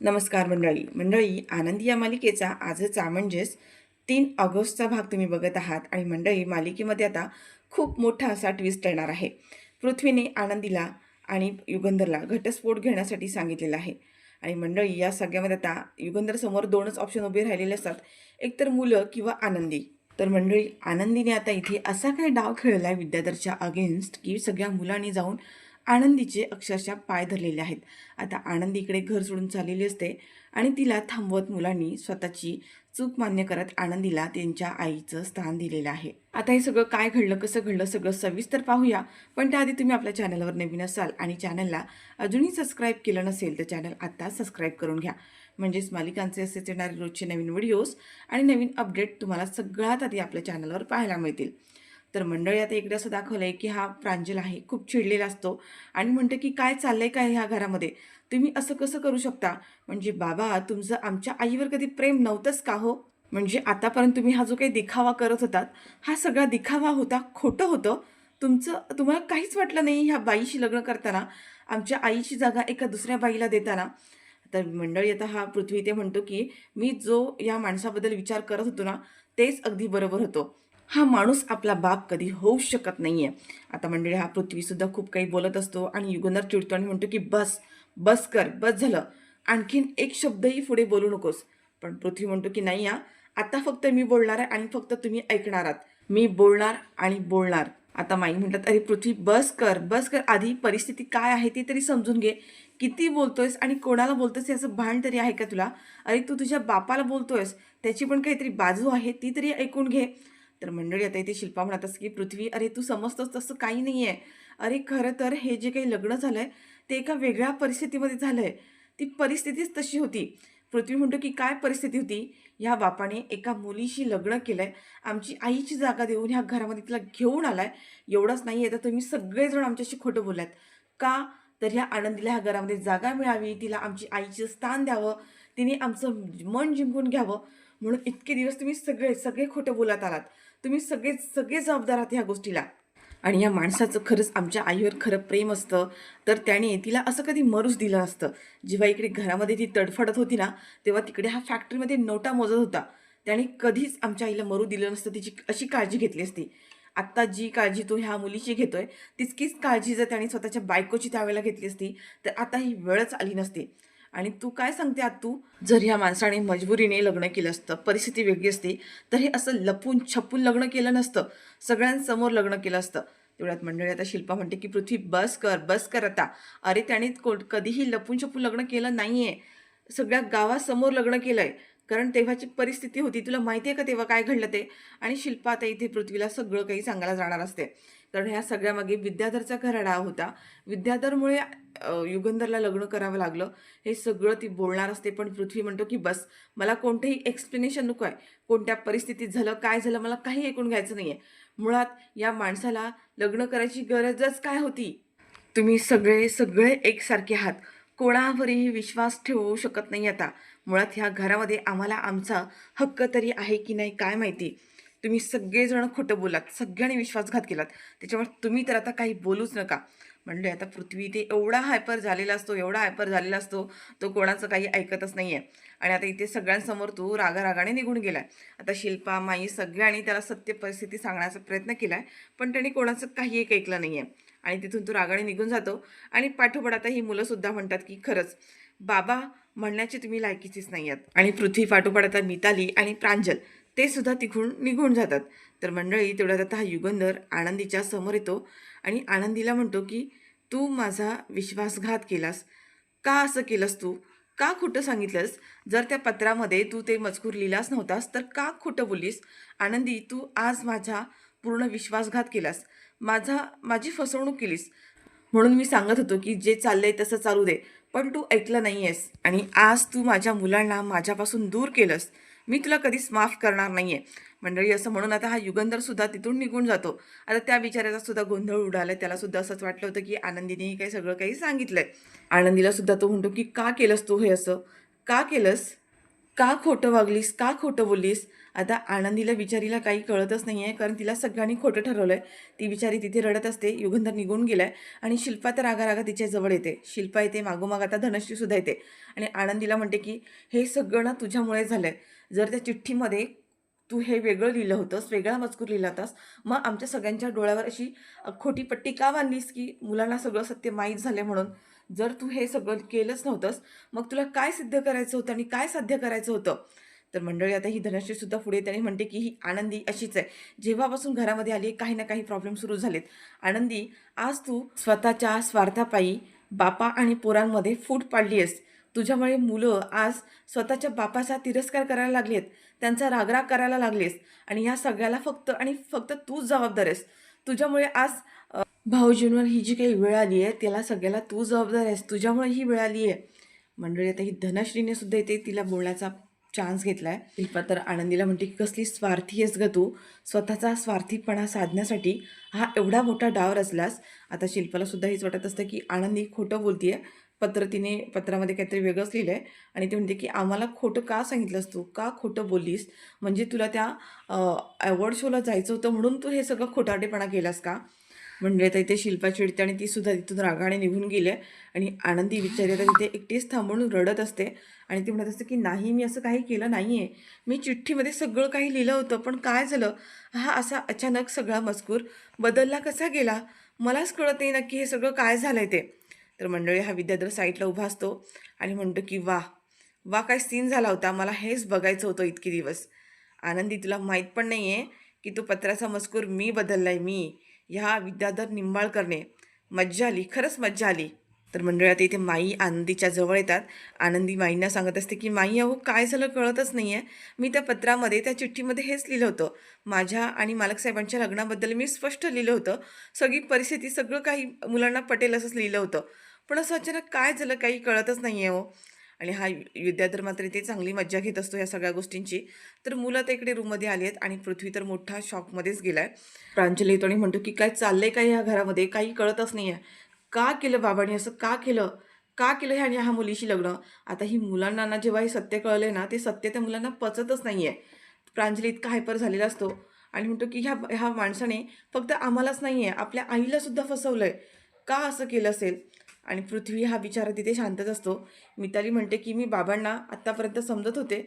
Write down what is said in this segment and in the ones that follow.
नमस्कार मंडळी आनंदी या मालिकेचा आजचा म्हणजेच 3 ऑगस्टचा भाग तुम्ही बघत आहात. आणि मंडळी, मालिकेमध्ये आता खूप मोठा असा ट्विस्ट येणार आहे. पृथ्वीने आनंदीला आणि युगंधरला घटस्फोट घेण्यासाठी सांगितलेलं आहे. आणि मंडळी, या सगळ्यामध्ये आता युगंधर समोर दोनच ऑप्शन उभे राहिलेले असतात, एकतर मुलं किंवा आनंदी. तर मंडळी, आनंदीने आता इथे असा काही डाव खेळला आहे विद्याधरच्या अगेन्स्ट, की सगळ्या मुलांनी जाऊन आनंदीचे अक्षरशः पाय धरलेले आहेत. आता आनंदी इकडे घर सोडून चाललेली असते आणि तिला थांबवत मुलांनी स्वतःची चूक मान्य करत आनंदीला त्यांच्या आईचं स्थान दिलेलं आहे. आता हे सगळं काय घडलं, कसं घडलं, सगळं सविस्तर पाहूया. पण त्याआधी तुम्ही आपल्या चॅनलवर नवीन असाल आणि चॅनलला अजूनही सबस्क्राईब केलं नसेल तर चॅनल आत्ता सबस्क्राईब करून घ्या. म्हणजेच मालिकांचे असेच येणारे रोजचे नवीन व्हिडिओज आणि नवीन अपडेट तुम्हाला सगळ्यात आधी आपल्या चॅनलवर पाहायला मिळतील. तर मंडळी, आता इकडे असं दाखवलं आहे की हा प्रांजल आहे, खूप चिडलेला असतो आणि म्हणते की काय चाललंय काय ह्या घरामध्ये, तुम्ही असं कसं करू शकता? म्हणजे बाबा, तुमचं आमच्या आईवर कधी प्रेम नव्हतंच का हो? म्हणजे आतापर्यंत तुम्ही हा जो काही दिखावा करत होतात, हा सगळा दिखावा होता, खोटं होतं. तुम्हाला काहीच वाटलं नाही ह्या बाईशी लग्न करताना, आमच्या आईची जागा एका दुसऱ्या बाईला देताना? तर मंडळी, आता हा पृथ्वी ते म्हणतो की मी जो या माणसाबद्दल विचार करत होतो ना, तेच अगदी बरोबर होतं. हा माणूस आपला बाप कधी होऊ शकत नाहीये. आता मंडळी, हा पृथ्वीसुद्धा खूप काही बोलत असतो आणि युगंधर चिडतो आणि म्हणतो की बस बस कर, बस झालं, आणखीन एक शब्दही पुढे बोलू नकोस. पण पृथ्वी म्हणतो की नाही हा, आता फक्त मी बोलणार आहे आणि फक्त तुम्ही ऐकणार आहात. मी बोलणार आणि बोलणार. आता माई म्हणतात, अरे पृथ्वी, बस कर बस कर, आधी परिस्थिती काय आहे ती तरी समजून घे. किती बोलतोयस आणि कोणाला बोलतोयस याचं भान तरी आहे का तुला? अरे तू तुझ्या बापाला बोलतोयस, त्याची पण काहीतरी बाजू आहे, ती तरी ऐकून घे. तर मंडळी, आता इथे शिल्पा म्हणत असते की पृथ्वी, अरे तू समजतोस तसं काही नाही आहे. अरे खरं तर हे जे काही लग्न झालं आहे ते एका वेगळ्या परिस्थितीमध्ये झालं आहे. ती परिस्थितीच तशी होती. पृथ्वी म्हणतो की काय परिस्थिती होती? ह्या बापाने एका मुलीशी लग्न केलं आहे, आमची आईची जागा देऊन ह्या घरामध्ये तिला घेऊन आला आहे. एवढंच नाही आहे तर तुम्ही सगळेजण आमच्याशी खोटं बोललात. का? तर ह्या आनंदीला ह्या घरामध्ये जागा मिळावी, तिला आमची आईचं स्थान द्यावं, तिने आमचं मन जिंकून घ्यावं, म्हणून इतके दिवस तुम्ही सगळे सगळे खोटं बोलत आलात. तुम्ही सगळे सगळे जबाबदार आहात ह्या गोष्टीला. आणि या माणसाचं खरंच आमच्या आईवर खरं प्रेम असतं तर त्याने तिला असं कधी मरूच दिलं नसतं. जेव्हा इकडे घरामध्ये ती तडफडत होती ना, तेव्हा तिकडे हा फॅक्टरीमध्ये नोटा मोजत होता. त्याने कधीच आमच्या आईला मरू दिलं नसतं, तिची अशी काळजी घेतली असती. आत्ता जी काळजी तो ह्या मुलीची घेतोय, तितकीच काळजी जर त्याने स्वतःच्या बायकोची त्यावेळेला घेतली असती, तर आता ही वेळच आली नसती. आणि तू काय सांगते आत तू? जर ह्या माणसाने मजबुरीने लग्न केलं असतं, परिस्थिती वेगळी असती, तर हे असं लपून छपून लग्न केलं नसतं, सगळ्यांसमोर लग्न केलं असतं. तेवढ्यात मंडळी, आता शिल्पा म्हणते की पृथ्वी, बस कर बस कर आता. अरे त्याने कधीही लपून छपून लग्न केलं नाहीये, सगळ्या गावासमोर लग्न केलंय. कारण तेव्हाची परिस्थिती होती, तुला माहिती आहे का तेव्हा काय घडलं ते? आणि शिल्पा आता इथे पृथ्वीला सगळं काही सांगायला जाणार असते. कारण ह्या सगळ्यामागे विद्याधरचा खरा डाव होता. विद्याधरमुळे युगंधरला लग्न करावं लागलं, हे सगळं ती बोलणार असते. पण पृथ्वी म्हणतो की बस, मला कोणतेही एक्सप्लेनेशन नको आहे. कोणत्या परिस्थितीत झालं, काय झालं, मला काही ऐकून घ्यायचं नाहीये. मुळात या माणसाला लग्न करायची गरजच काय होती? तुम्ही सगळे सगळे एकसारखे आहात. कोणावरही विश्वास ठेवू शकत नाही आता. मुळात ह्या घरामध्ये आम्हाला आमचा हक्क तरी आहे की नाही काय माहिती. तुम्ही सगळेजण खोटं बोलात, सगळ्यांनी विश्वासघात केलात. त्याच्यामुळे तुम्ही तर आता काही बोलूच नका. म्हणले आता पृथ्वी ते एवढा हायपर झालेला असतो, एवढा हायपर झालेला असतो, तो कोणाचं काही ऐकतच नाहीये. आणि आता इथे सगळ्यांसमोर तो रागारागाने निघून गेलाय. आता शिल्पा, माई सगळ्यांनी त्याला सत्य परिस्थिती सांगण्याचा प्रयत्न केलाय, पण त्यांनी कोणाचं काही एक ऐकलं नाहीये. आणि तिथून तो रागाने निघून जातो. आणि पाठोपाठ आता ही मुलंसुद्धा म्हणतात की खरंच बाबा म्हणण्याची तुम्ही लायकीचीच नाही आहात. आणि पृथ्वी पाठोपाठ आता मिताली आणि प्रांजल ते सुद्धा तिकडून निघून जातात. तर मंडळी, तेवढ्यात आता हा युगंधर आनंदीच्या समोर येतो आणि आनंदीला म्हणतो की तू माझा विश्वासघात केलास. का असं केलंस तू? का खोटं सांगितलंस? जर त्या पत्रामध्ये तू ते मजकूर लिहिलाच नव्हतास तर का खोटं बोललीस? आनंदी, तू आज माझा पूर्ण विश्वासघात केलास, माझी फसवणूक केलीस. म्हणून मी सांगत होतो की जे चाललंय तसं चालू दे, पण तू ऐकलं नाहीयेस आणि आज तू माझ्या मुलांना माझ्यापासून दूर केलंस. मी तुला कधीच माफ करणार नाहीये. मंडळी, असं म्हणून आता हा युगंधर सुद्धा तिथून निघून जातो. आता त्या बिचाऱ्याचा सुद्धा गोंधळ उडालाय. त्याला सुद्धा असंच वाटलं होतं की आनंदीने काही सगळं काही सांगितलंय. आनंदीला सुद्धा तो म्हणतो की का केलंस तू हे असं? का केलंस? का खोटं वागलीस, का खोटं बोललीस? आता आनंदीला बिचारीला काही कळतच नाही आहे, कारण तिला सगळ्यांनी खोटं ठरवलं आहे. ती बिचारी तिथे रडत असते. युगंधर निघून गेलाय आणि शिल्पा तर रागा तिच्या जवळ येते. शिल्पा येते, मागोमाग आता धनश्रीसुद्धा येते आणि आनंदीला म्हणते की हे सगळं ना तुझ्यामुळे झालं आहे. जर त्या चिठ्ठीमध्ये तू हे वेगळं लिहिलं होतंस, वेगळा मजकूर लिहिला होतास, मग आमच्या सगळ्यांच्या डोळ्यावर अशी खोटी पट्टी का बांधलीस की मुलांना सगळं सत्य माहीत झालं म्हणून? जर तू हे सगळं केलंच नव्हतंस, मग तुला काय सिद्ध करायचं होतं आणि काय साध्य करायचं होतं? तर मंडळी आता ही धनश्रीसुद्धा पुढे येते आणि म्हणते की ही आनंदी अशीच आहे. जेव्हापासून घरामध्ये आली काही ना काही प्रॉब्लेम सुरू झालेत. आनंदी, आज तू स्वतःच्या स्वार्थापायी बापा आणि पोरांमध्ये फूट पाडली आहेस. तुझ्यामुळे मुलं आज स्वतःच्या बापाचा तिरस्कार करायला लागली आहेत. त्यांचा रागराग करायला लागलीस आणि ह्या सगळ्याला फक्त आणि फक्त तूच जबाबदार आहेस. तुझ्यामुळे आज भाऊजींवर ही जी काही वेळ आली आहे, त्याला सगळ्याला तू जबाबदार आहेस. तुझ्यामुळे ही वेळ आली आहे. मंडळी आता ही धनश्रीने सुद्धा इथे तिला बोलण्याचा चान्स घेतलाय. शिल्पा तर आनंदीला म्हणते की कसली स्वार्थी आहेस ग तू. स्वतःचा स्वार्थीपणा साधण्यासाठी हा एवढा मोठा डाव रचलास. आता शिल्पाला सुद्धा हेच वाटत असतं की आनंदी खोटं बोलतीये. तिने पत्रामध्ये काहीतरी वेगळंच लिहिलं आहे आणि ते म्हणते की आम्हाला खोटं का सांगितलंस तू, का खोटं बोललीस? म्हणजे तुला त्या अवॉर्ड शोला जायचं होतं म्हणून तू हे सगळं खोटारडेपणा केलास का? म्हणजे आता इथे शिल्पा चिडते आणि ती सुद्धा तिथून रागाने निघून गेली आणि आनंदी बिचारी आता तिथे एकटीच थांबून रडत असते आणि ती म्हणत असते की नाही, मी असं काही केलं नाही आहे. मी चिठ्ठीमध्ये सगळं काही लिहिलं होतं, पण काय झालं, हा असा अचानक सगळा मजकूर बदलला कसा गेला? मलाच कळत नाही नक्की हे सगळं काय झालं आहे ते. तर मंडळी हा विद्याधर साईडला उभा असतो आणि म्हणतो की वाह वा, काय सीन झाला होता, मला हेच बघायचं होतं इतके दिवस. आनंदी, तुला माहीत पण नाही आहे की तो पत्राचा मजकूर मी बदलला आहे, मी. ह्या विद्याधर निंबाळकरने. मज्जा आली, खरंच मज्जा आली. तर मंडळी आता इथे माई आनंदीच्या जवळ येतात. आनंदी माईंना सांगत असते की माई, अहो काय झालं कळतच नाही आहे. मी त्या पत्रामध्ये, त्या चिठ्ठीमध्ये हेच लिहिलं होतं. माझ्या आणि मालकसाहेबांच्या लग्नाबद्दल मी स्पष्ट लिहिलं होतं. सगळी परिस्थिती, सगळं काही मुलांना पटेल असंच लिहिलं होतं. पण असं अचानक काय झालं काही कळतच नाही आहे हो. आणि हा विद्याधर मात्र इथे चांगली मज्जा घेत असतो या सगळ्या गोष्टींची. तर मुलं तर इकडे रूममध्ये आली आहेत आणि पृथ्वी तर मोठा शॉकमध्येच गेलाय. प्रांजल येतो आणि म्हणतो की काय चाललंय काय ह्या घरामध्ये, काही कळतच नाही आहे. का केलं बाबांनी असं, का केलं, का केलं ह्याने ह्या मुलीशी लग्न? आता ही मुलांना ना जेव्हा हे सत्य कळलंय ना, ते सत्य त्या मुलांना पचतच नाही आहे. प्रांजली इतका हायपर झालेला असतो आणि म्हणतो की ह्या ह्या माणसाने फक्त आम्हालाच नाही आहे, आपल्या आईला सुद्धा फसवलंय. का असं केलं असेल? आणि पृथ्वी हा बिचारा तिथे शांतच असतो. मिताली म्हणते की मी बाबांना आत्तापर्यंत समजत होते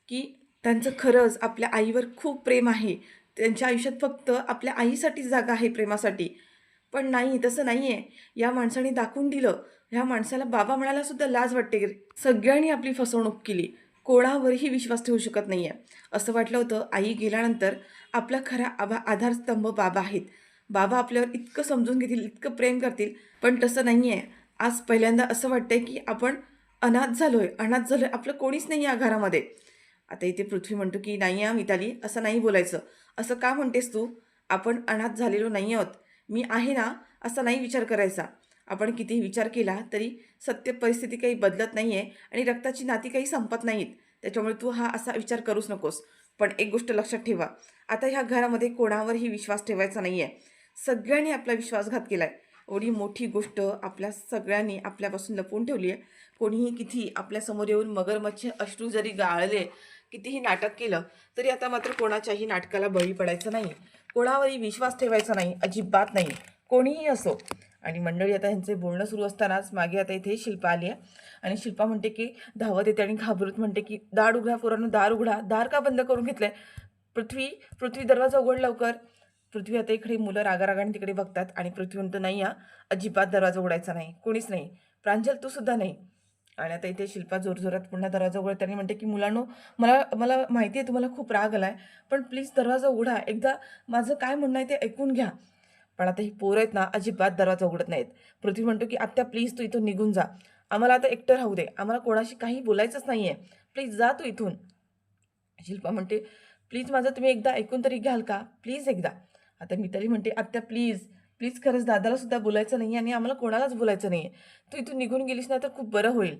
की त्यांचं खरंच आपल्या आईवर खूप प्रेम आहे. त्यांच्या आयुष्यात फक्त आपल्या आईसाठी जागा आहे, प्रेमासाठी. पण नाही, तसं नाही आहे. या माणसाने दाखवून दिलं. ह्या माणसाला बाबा म्हणायला सुद्धा लाज वाटते. सगळ्यांनी आपली फसवणूक केली. कोणावरही विश्वास ठेवू शकत नाही आहे. असं वाटलं होतं आई गेल्यानंतर आपला खरा आधारस्तंभ बाबा आहेत. बाबा आपल्यावर इतकं समजून घेतील, इतकं प्रेम करतील. पण तसं नाही आहे. आज पहिल्यांदा असं वाटतंय की आपण अनाथ झालोय, अनाथ झालोय. आपलं कोणीच नाही या घरामध्ये. आता इथे पृथ्वी म्हणतो की नाही हा मिताली, असं नाही बोलायचं. असं का म्हणतेस तू? आपण अनाथ झालेलो नाही आहोत. मी आहे ना, असा नाही विचार करायचा. आपण कितीही विचार केला तरी सत्य परिस्थिती काही बदलत नाही आहे आणि रक्ताची नाती काही संपत नाहीत. त्याच्यामुळे तू हा असा विचार करूच नकोस. पण एक गोष्ट लक्षात ठेवा, आता ह्या घरामध्ये कोणावरही विश्वास ठेवायचा नाही आहे. सगळ्यांनी आपला विश्वासघात केला आहे. एवढी मोठी गोष्ट आपल्या सगळ्यांनी आपल्यापासून लपवून ठेवली आहे. कोणीही किती आपल्यासमोर येऊन मगरमच्छ अश्रू जरी गाळले, कितीही नाटक केलं, तरी आता मात्र कोणाच्याही नाटकाला बळी पडायचं नाही. कोणावरही विश्वास ठेवायचा नाही, अजिबात नाही. कोणीही असो. आणि मंडळी आता ह्यांचे बोलणं सुरू असतानाच मागे आता इथे शिल्पा आली आहे आणि शिल्पा म्हणते की धावत येते आणि घाबरत म्हणते की दार उघडा पोरांनो, दार उघडा. दार का बंद करून घेतलंय? पृथ्वी, पृथ्वी दरवाजा उघड लवकर. पृथ्वी आता इकडे मुलं रागारागाने तिकडे बघतात आणि पृथ्वी म्हणतो नाही हा, अजिबात दरवाजा उघडायचा नाही, कोणीच नाही. प्रांजल तू सुद्धा नाही. आणि आता इथे शिल्पा जोरजोरात पुन्हा दरवाजा उघडते आणि म्हणते की मुलांनो, मला मला माहिती आहे तुम्हाला खूप राग आलाय, पण प्लीज दरवाजा उघडा. एकदा माझं काय म्हणणं आहे ते ऐकून घ्या. पण आता ही पोरं आहेत ना, अजिबात दरवाजा उघडत नाहीत. पृथ्वी म्हणतो की आत्या प्लीज तू इथून निघून जा. आम्हाला आता एकटं राहू दे. आम्हाला कोणाशी काही बोलायचंच नाही आहे. प्लीज जा तू इथून. शिल्पा म्हणते प्लीज माझं तुम्ही एकदा ऐकून तरी घ्याल का? प्लीज एकदा. आता मिताली म्हणते आत्या प्लीज, प्लीज खरंच दादाला सुद्धा बोलायचं नाही आणि आम्हाला कोणालाच बोलायचं नाही आहे. तू इथून निघून गेलीस ना तर खूप बरं होईल.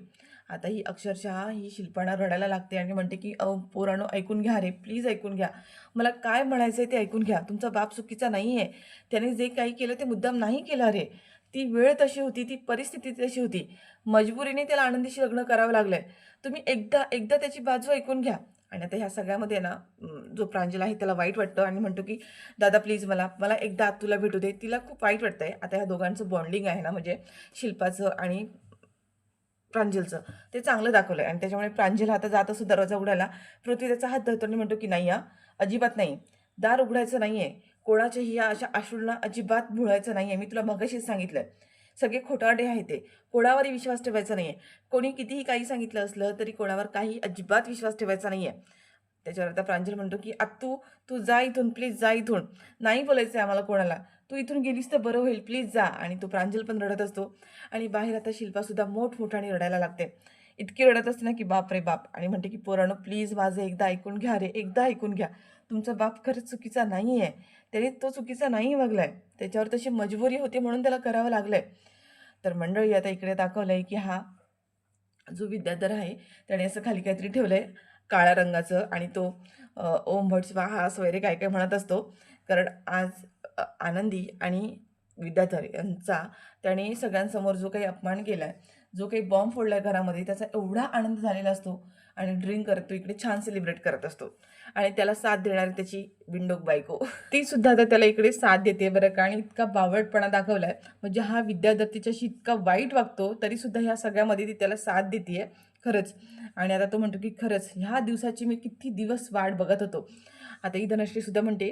आता ही अक्षरशः ही शिल्पाना रडायला लागते आणि म्हणते की पोरांनो ऐकून घ्या रे, प्लीज ऐकून घ्या. मला काय म्हणायचं आहे ते ऐकून घ्या. तुमचा बाप चुकीचा नाही आहे. त्याने जे काही केलं ते मुद्दाम नाही केलं रे. ती वेळ तशी होती, ती परिस्थिती तशी होती. मजबुरीने त्याला आनंदीशी लग्न करावं लागलंय. तुम्ही एकदा एकदा त्याची बाजू ऐकून घ्या. आणि आता ह्या सगळ्यामध्ये ना जो प्रांजल आहे त्याला वाईट वाटतं आणि म्हणतो की दादा प्लीज मला मला एकदा तुला भेटू दे. तिला खूप वाईट वाटतंय. आता ह्या दोघांचं बॉन्डिंग आहे ना, म्हणजे शिल्पाचं आणि प्रांजलचं ते चांगलं दाखवलंय आणि त्याच्यामुळे प्रांजल आता जात असतो दरवाजा उघडायला, पृथ्वी त्याचा हात धरतो आणि म्हणतो की नाही हा, अजिबात नाही. दार उघडायचं नाहीये. कोणाच्याही या अशा अश्रूंना अजिबात भुळायचं नाहीये. मी तुला मगाशीच सांगितलंय. सगळे खोटारडे आहे ते. कोणावरही विश्वास ठेवायचा नाहीये. कोणी कितीही काही सांगितलं असलं तरी कोणावर काही अजिबात विश्वास ठेवायचा नाहीये. त्याच्यावर आता प्रांजल म्हणतो की "आत्तू, तू जा इथून, प्लीज जा इथून. नाही बोलायचंय आम्हाला कोणाला. तू इथून गेलीस तर बरं होईल, प्लीज जा." आणि तो प्रांजल पण रडत असतो आणि बाहेर आता शिल्पासुद्धा मोठमोठ्याने रडायला लागते. इतकी रडत असते ना की बाप रे बाप! आणि म्हणते की "पोरांनो प्लीज माझं एकदा ऐकून घ्या रे, एकदा ऐकून घ्या. तुमचा बाप खरंच चुकीचा नाहीये. त्याने तो चुकीचा नाही वागलाय. त्याच्यावर तशी मजबुरी होती म्हणून त्याला करावं लागलंय." तर मंडळी आता इकडे दाखवलंय की हा जो विद्याधर आहे त्याने असं खाली काहीतरी ठेवलंय काळ्या रंगाचं आणि तो ओम भट स्वाहा असं वगैरे काय काय म्हणत असतो. कारण आज आनंदी आणि विद्याधर यांचा त्याने सगळ्यांसमोर जो काही अपमान केलाय, जो काही बॉम्ब फोडलाय घरामध्ये, त्याचा एवढा आनंद झालेला असतो आणि ड्रिंक करत तो इकडे छान सेलिब्रेट करत असतो आणि त्याला साथ देणारी त्याची बिंडोक बायको ती सुद्धा आता त्याला इकडे साथ देते बरं का. आणि इतका बावळटपणा दाखवलाय, म्हणजे हा विद्याधर तिच्याशी इतका वाईट वागतो तरी सुद्धा ह्या सगळ्यामध्ये ती त्याला साथ देते खरंच. आणि आता तो म्हणतो की खरंच ह्या दिवसाची मी किती दिवस वाट बघत होतो. आता ही धनश्री सुद्धा म्हणते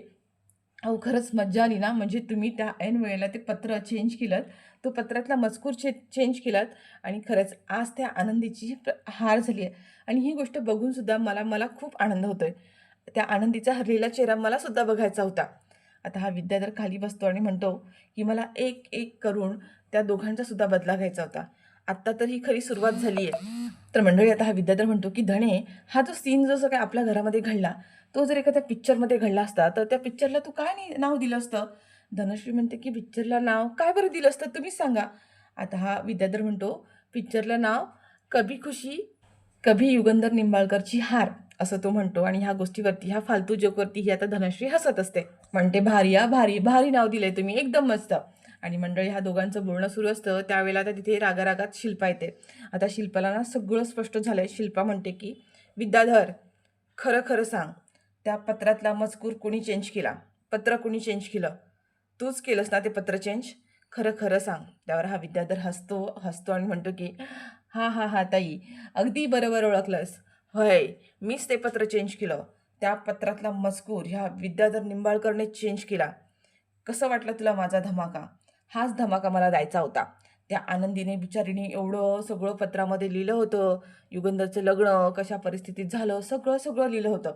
अहो खरंच मज्जा आली ना, म्हणजे तुम्ही त्या ऐन वेळेला ते पत्र चेंज केलंत, तो पत्रातला मजकूर चेंज केलात आणि खरंच आज त्या आनंदीची हार झाली आहे. आणि ही गोष्ट बघून सुद्धा मला मला खूप आनंद होतोय. त्या आनंदीचा हरलेला चेहरा मला सुद्धा बघायचा होता. आता हा विद्याधर खाली बसतो आणि म्हणतो की मला एक एक करून त्या दोघांचा सुद्धा बदला घ्यायचा होता. आत्ता तर ही खरी सुरुवात झाली आहे. तर मंडळी आता हा विद्याधर म्हणतो की धणे, हा जो सीन जसं काय आपल्या घरामध्ये घडला, तो जर एखाद्या पिक्चरमध्ये घडला असता तर त्या पिक्चरला तू काय नाव दिलं असतं? धनश्री म्हणते की पिक्चरला नाव काय बरं दिलं असतं तुम्हीच सांगा. आता हा विद्याधर म्हणतो पिक्चरला नाव कभी खुशी कभी युगंधर निंबाळकरची हार असं तो म्हणतो. आणि ह्या गोष्टीवरती ह्या फालतू जोकवरती ही आता धनश्री हसत असते. म्हणते भारी भारी भारी नाव दिलंय तुम्ही, एकदम मस्त. आणि मंडळी ह्या दोघांचं बोलणं सुरू असतं त्यावेळेला आता तिथे रागारागात शिल्पा येते. आता शिल्पाला ना सगळं स्पष्ट झालंय. शिल्पा म्हणते की विद्याधर, खरं खरं सांग, त्या पत्रातला मजकूर कोणी चेंज केला? पत्र कोणी चेंज केलं? तूच केलंस ना ते पत्र चेंज? खरं खरं सांग. त्यावर हा विद्याधर हसतो हसतो आणि म्हणतो की हा हा हा ताई, अगदी बरोबर ओळखलंस. होय, मीच ते पत्र चेंज केलं. त्या पत्रातला मजकूर ह्या विद्याधर निंबाळकरने चेंज केला. कसं वाटलं तुला माझा धमाका? हाच धमाका मला द्यायचा होता. त्या आनंदीने बिचारीने एवढं सगळं पत्रामध्ये लिहिलं होतं. युगंधरचं लग्न कशा परिस्थितीत झालं सगळं सगळं लिहिलं होतं.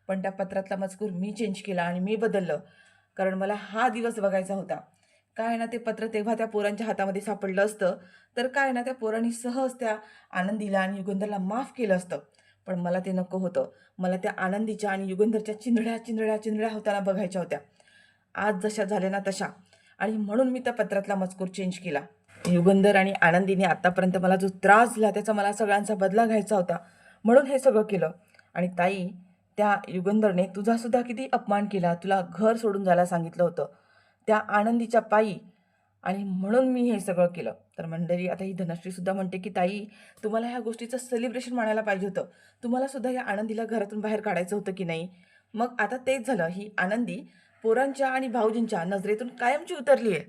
पण त्या पत्रातला मजकूर मी चेंज केला आणि मी बदललं. कारण मला हा दिवस बघायचा होता. काय ना ते पत्र तेव्हा त्या पोरांच्या हातामध्ये सापडलं असतं तर काय ना त्या पोरांनी सहज त्या आनंदीला आणि युगंधरला माफ केलं असतं. पण मला ते नको होतं. मला त्या आनंदीच्या आणि युगंधरच्या चिंधड्या चिंधड्या चिंधड्या होताना बघायच्या होत्या. आज जशा झाल्या ना तशा. आणि म्हणून मी त्या पत्रातला मजकूर चेंज केला. युगंधर आणि आनंदीने आतापर्यंत मला जो त्रास दिला त्याचा मला सगळ्यांचा बदला घ्यायचा होता. म्हणून हे सगळं केलं. आणि ताई, त्या युगंधरने तुझा सुद्धा किती अपमान केला. तुला घर सोडून जायला सांगितलं होतं. त्या आनंदीच्या पायी. आणि म्हणून मी हे सगळं केलं. तर मंडळी आता ही धनश्री सुद्धा म्हणते की ताई, तुम्हाला ह्या गोष्टीचं सेलिब्रेशन मानायला पाहिजे होतं. तुम्हाला सुद्धा या आनंदीला घरातून बाहेर काढायचं होतं की नाही? मग आता तेच झालं. ही आनंदी पोरांच्या आणि भाऊजींच्या नजरेतून कायमची उतरली आहे.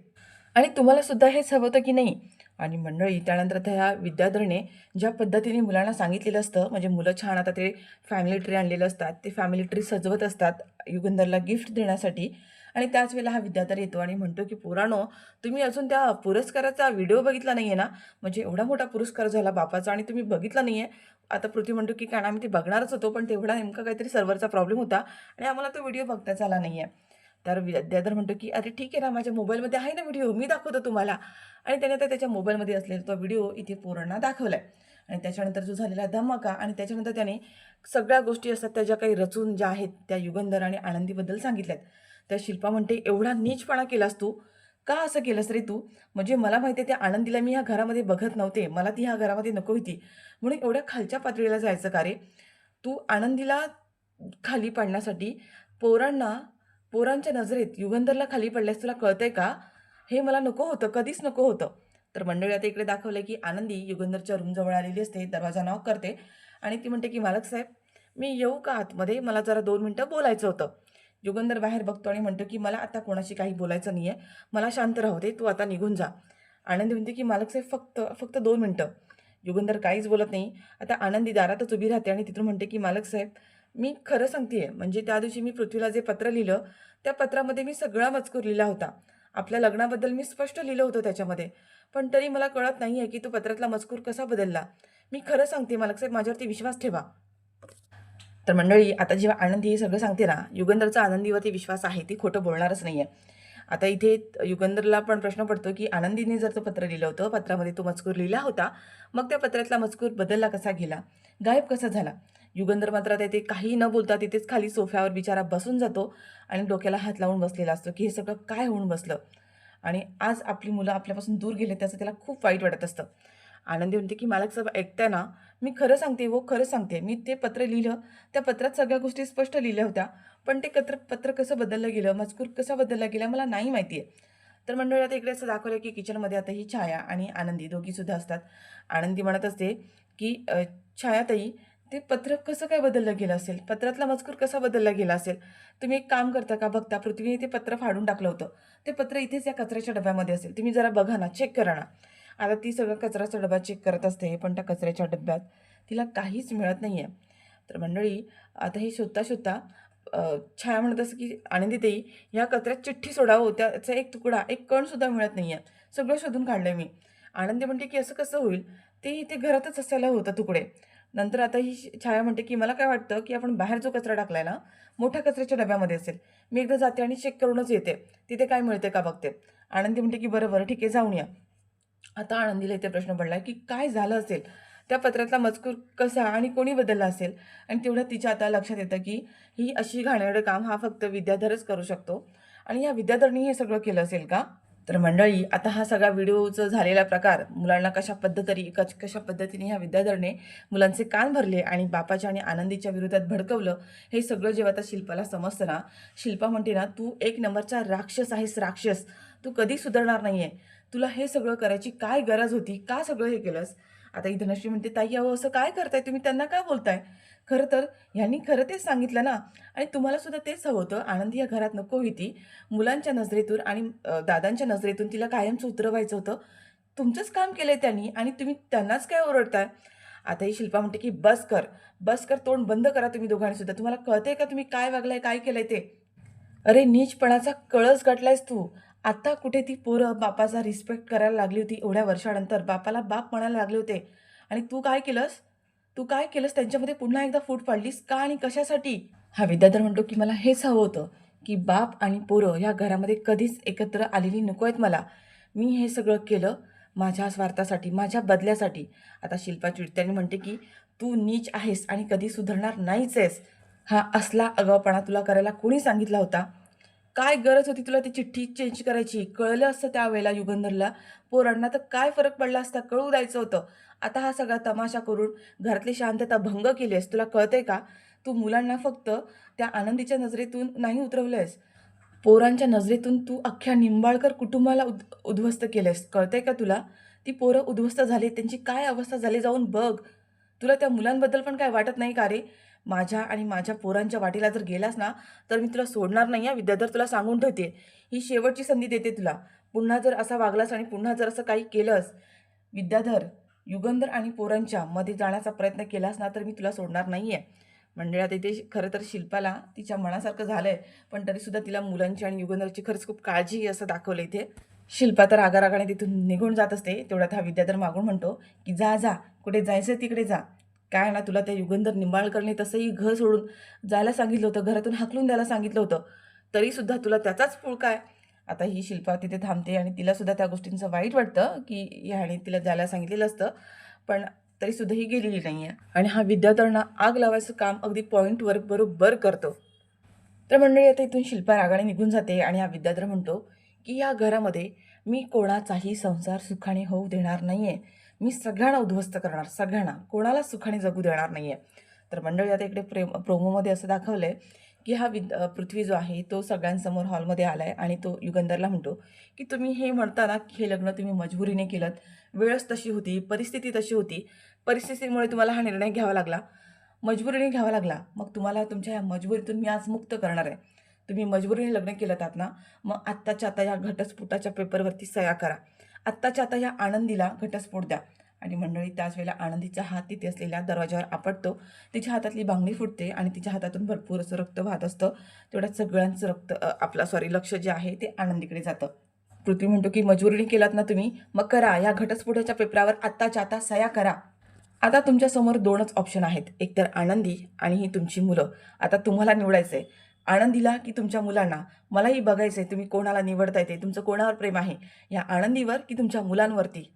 आणि तुम्हाला सुद्धा हेच हवं होतं की नाही? आणि मंडळी त्यानंतर त्या विद्याधरने ज्या पद्धतीने मुलांना सांगितलेलं असतं, म्हणजे मुलं छान आता ते फॅमिली ट्री आणलेलं असतात, ते फॅमिली ट्री सजवत असतात युगंधरला गिफ्ट देण्यासाठी. आणि त्याच वेळेला हा विद्याधर येतो आणि म्हणतो की पोरांनो, तुम्ही अजून त्या पुरस्काराचा व्हिडिओ बघितला नाहीये ना? म्हणजे एवढा मोठा पुरस्कार झाला बापाचा आणि तुम्ही बघितला नाहीये. आता पृथ्वी म्हणतो की कारण आम्ही ते बघणारच होतो, पण तेवढा नेमका काहीतरी सर्व्हरचा प्रॉब्लेम होता आणि आम्हाला तो व्हिडिओ बघताच आला नाहीये. तर विद्याधर म्हणतो की अरे ठीक आहे ना, माझ्या मोबाईलमध्ये आहे ना व्हिडिओ, मी दाखवतो तुम्हाला. आणि त्याने तर त्याच्या मोबाईलमध्ये असलेला तो व्हिडिओ इथे पोरांना दाखवलाय. आणि त्याच्यानंतर जो झालेला धमाका आणि त्याच्यानंतर त्याने सगळ्या गोष्टी असतात त्या ज्या काही रचून ज्या आहेत त्या युगंधर आणि आनंदीबद्दल सांगितल्यात. त्या शिल्पा म्हणते एवढा नीचपणा केलास तू? का असं केलंस रे तू? म्हणजे मला माहिती आहे त्या आनंदीला मी ह्या घरामध्ये बघत नव्हते. मला ती ह्या घरामध्ये नको होती. म्हणून एवढ्या खालच्या पातळीला जायचं का रे? तू आनंदीला खाली पाडण्यासाठी पोरांना पोरांच्या नजरेत युगंधरला खाली पडल्यास तुला कळतंय का? हे मला नको होतं, कधीच नको होतं. तर मंडळी आता इकडे दाखवलं की आनंदी युगंधरच्या रूमजवळ आलेली असते, दरवाजा नॉक करते आणि ती म्हणते की "मालक साहेब, मी येऊ का आतमध्ये? मला जरा 2 मिनिटं बोलायचं होतं." युगंधर बाहेर बघतो आणि म्हणतो की "मला आता कोणाशी काही बोलायचं नाहीये. मला शांत राहू दे. तू आता निघून जा." आनंदी म्हणते की "मालक साहेब, फक्त फक्त 2 मिनिटं." युगंधर काहीच बोलत नाही. आता आनंदी दारातच उभी राहते आणि तिथून म्हणते की "मालक साहेब, मी खरं सांगतेय, म्हणजे त्या दिवशी मी पृथ्वीला जे पत्र लिहिलं, त्या पत्रामध्ये मी सगळा मजकूर लिहिला होता. आपल्या लग्नाबद्दल मी स्पष्ट लिहिलं होतं त्याच्यामध्ये. पण तरी मला कळत नाहीये की तो पत्रातला मजकूर कसा बदलला. मी खरं सांगते मालक साहेब, माझ्यावरती विश्वास ठेवा." तर मंडळी आता जेव्हा आनंदी हे सगळं सांगते ना, युगंधरचा आनंदीवरती विश्वास आहे, ती खोटं बोलणारच नाहीये. आता इथे युगंधरला पण प्रश्न पडतो, की आनंदीने जर तो पत्र लिहिलं होतं, पत्रामध्ये तो मजकूर लिहिला होता, मग त्या पत्रातला मजकूर बदलला कसा गेला? गायब कसा झाला? युगंधर मात्र आता इथे काहीही न बोलता तिथेच खाली सोफ्यावर बिचारा बसून जातो आणि डोक्याला हात लावून बसलेला असतो, की हे सगळं काय होऊन बसलं? आणि आज आपली मुलं आपल्यापासून दूर गेले त्याचं त्याला खूप वाईट वाटत असतं. आनंदी म्हणते, की "मालक साहेब ऐकताय ना? मी खरं सांगते हो, खरं सांगते. मी ते पत्र लिहिलं, त्या पत्रात सगळ्या गोष्टी स्पष्ट लिहिल्या होत्या. पण ते पत्र कसं बदललं गेलं, मजकूर कसा बदलला गेला मला नाही माहिती आहे." तर मंडळी आता इकडे असं दाखवलं, की किचनमध्ये आता ही छाया आणि आनंदी दोघीसुद्धा असतात. आनंदी म्हणत असते, की "छायाताई, ते पत्र कसं काय बदललं गेलं असेल? पत्रातला मजकूर कसा बदलला गेला असेल? तुम्ही एक काम करता का? बघता पृथ्वीने ते पत्र फाडून टाकलं होतं. ते पत्र इथेच या कचऱ्याच्या डब्यामध्ये असेल. तुम्ही जरा बघा ना, चेक करा ना." आता ती सगळं कचऱ्याचा डबा चेक करत असते, पण त्या कचऱ्याच्या डब्यात तिला काहीच मिळत नाहीये. तर मंडळी आता हे शोधता-शोधता अ, छाया म्हणत असते, की "आनंदीताई, ह्या कचऱ्यात चिठ्ठी सोडा हो, त्याचा एक तुकडा, एक कण सुद्धा मिळत नाहीये. सगळं शोधून काढलंय मी." आनंदी म्हणते, की "असं कसं होईल? ते इथे घरातच असायला होतं तुकडे." नंतर आता ही छाया म्हणते, की "मला काय वाटतं, की आपण बाहेर जो कचरा टाकलाय ना, मोठ्या कचऱ्याच्या डब्यामध्ये असेल. मी एकदा जाते आणि चेक करूनच येते. तिथे काय मिळते का बघते." आनंदी म्हणते, की "बरं, बरं, ठीक आहे, जाऊन या." आता आनंदीला इथे प्रश्न पडलाय, की काय झालं असेल? त्या पत्रातला मजकूर कसा आणि कोणी बदलला असेल? आणि तेवढ्यात तिच्या आता लक्षात येतं, की ही अशी घाणेरडं काम हा फक्त विद्याधरच करू शकतो आणि या विद्याधरनी हे सगळं केलं असेल का? तर मंडळी आता हा सगळा व्हिडिओचा झालेला प्रकार मुलांना कशा पद्धतीने ह्या विद्याधरने मुलांचे कान भरले आणि बापाच्या आणि आनंदीच्या विरोधात भडकवलं, हे सगळं जेव्हा आता शिल्पाला समजतं ना, शिल्पा म्हणते ना, "तू एक नंबरचा राक्षस आहेस, राक्षस. तू कधी सुधारणार नाहीये. तुला हे सगळं करायची काय गरज होती? का सगळं हे केलंस?" आता ही धनश्री म्हणते, "ताई अहो असं काय करताय तुम्ही? त्यांना काय बोलताय? खरं तर ह्यांनी खरं तेच सांगितलं ना आणि तुम्हाला सुद्धा तेच हवं होतं. आनंदी या घरात नको होती. मुलांच्या नजरेतून आणि दादांच्या नजरेतून तिला कायमचं उतरवायचं होतं. तुमचंच काम केलंय त्यांनी आणि तुम्ही त्यांनाच काय ओरडताय?" आता ही शिल्पा म्हणते, की "बस कर, बस कर. तोंड बंद करा तुम्ही दोघांनी सुद्धा. तुम्हाला कळतंय का तुम्ही काय वागलाय, काय केलंय ते?" अरे नीचपणाचा कळस गाठलायस तू. आता कुठे ती पोरं बापाचा रिस्पेक्ट करायला लागली होती एवढ्या वर्षानंतर. बापाला बाप म्हणायला लागले होते आणि तू काय केलंस? तू काय केलंस? त्यांच्यामध्ये पुन्हा एकदा फूट पाडलीस का आणि कशासाठी? हा विद्याधर म्हणतो, की मला हेच हवं होतं, की बाप आणि पोरं ह्या घरामध्ये कधीच एकत्र आलेली नको आहेत मला. मी हे सगळं केलं माझ्या स्वार्थासाठी, माझ्या बदल्यासाठी. आता शिल्पा चिडते म्हणते, की "तू नीच आहेस आणि कधी सुधारणार नाहीच आहेस. हा असला आगाऊपणा तुला करायला कोणी सांगितला होता? काय गरज होती तुला ती चिठ्ठी चेंज करायची? कळलं असतं त्यावेळेला युगंधरला, पोरांना तर काय फरक पडला असता? कळू द्यायचं होतं. आता हा सगळा तमाशा करून घरातली शांतता भंग केली तुला कळतंय का? तू मुलांना फक्त त्या आनंदीच्या नजरेतून नाही उतरवलंयस. पोरांच्या नजरेतून तू अख्ख्या निंबाळकर कुटुंबाला उद्ध्वस्त केलंयस. कळतंय का तुला? ती पोरं उद्ध्वस्त झाली, त्यांची काय अवस्था झाली जाऊन बघ. तुला त्या मुलांबद्दल पण काय वाटत नाही का रे? माझ्या आणि माझ्या पोरांच्या वाटेला जर गेलास ना, तर मी तुला सोडणार नाही हां, विद्याधर तुला सांगून ठेवते. ही शेवटची संधी देते तुला. पुन्हा जर असा वागलास आणि पुन्हा जर असं काही केलंस, विद्याधर, युगंधर आणि पोरांच्या मध्ये जाण्याचा प्रयत्न केलास ना, तर मी तुला सोडणार नाहीये. म्हणजे आता इथे खरं तर शिल्पाला तिच्या मनासारखं झालंय, पण तरीसुद्धा तिला मुलांची आणि युगंधरची खरंच खूप काळजी आहे असं दाखवलं इथे. शिल्पा तर रागारागाने तिथून निघून जात असते. तेवढ्यात हा विद्याधर मागून म्हणतो, की "जा, जा. कुठे जायचंय तिकडे जा." काय ना तुला त्या युगंधर निंबाळकरने तसंही घर सोडून जायला सांगितलं होतं, घरातून हाकलून द्यायला सांगितलं होतं. तरीसुद्धा तुला त्याचाच खूळ काय? आता ही शिल्पा तिथे थांबते आणि तिलासुद्धा त्या गोष्टींचं वाईट वाटतं, की ह्याने तिला जायला सांगितलेलं असतं. पण तरीसुद्धा ही गेलेली नाहीये आणि हा विद्यार्थ्यांना आग लावायचं काम अगदी पॉइंटवर बरोबर करतो. तर मंडळी आता इथून शिल्पा रागाने निघून जाते आणि हा विद्याधर म्हणतो, की "या घरामध्ये मी कोणाचाही संसार सुखाने होऊ देणार नाहीये. मी सगळ्यांना उद्ध्वस्त करणार, सगळ्यांना. कोणालाच सुखाने जगू देणार नाहीये." तर मंडळी आता इकडे प्रोमोमध्ये असं दाखवलंय, की हा पृथ्वी जो आहे तो सगळ्यांसमोर हॉलमध्ये आला आहे आणि तो युगंधरला म्हणतो, की तुम्ही हे म्हणता ना, की हे लग्न तुम्ही मजबुरीने केलंत. वेळच तशी होती, परिस्थिती तशी होती. परिस्थितीमुळे तुम्हाला हा निर्णय घ्यावा लागला. मजबुरीने घ्यावा लागला. मग तुम्हाला तुमच्या ह्या मजबुरीतून मी आज मुक्त करणार आहे. तुम्ही मजबुरीने लग्न केलंत आहात ना, मग आत्ताच्या आता या घटस्फोटाच्या पेपरवरती सह्या करा. आत्ताच्या आता या आनंदीला घटस्फोट द्या. आणि मंडळी त्याच वेळेला आनंदीचा हात तिथे असलेल्या दरवाजावर आपटतो. तिच्या हातातली बांगडी फुटते आणि तिच्या हातातून भरपूर असं रक्त वाहत असतं. तेवढ्यात सगळ्यांचं रक्त लक्ष जे आहे ते आनंदीकडे जातं. पृथ्वी म्हणतो, की मजबुरीने केलात ना तुम्ही, मग करा. या घटस्फोटाच्या पेपरावर आत्ताच्या आता सह्या करा. आता तुमच्यासमोर 2च ऑप्शन आहेत. एकतर आनंदी आणि ही तुमची मुलं. आता तुम्हाला निवडायचं आहे. आनंदीला की तुमच्या मुलांना? मलाही बघायचं आहे तुम्ही कोणाला निवडताय ते. तुमचं कोणावर प्रेम आहे? या आनंदीवर की तुमच्या मुलांवरती?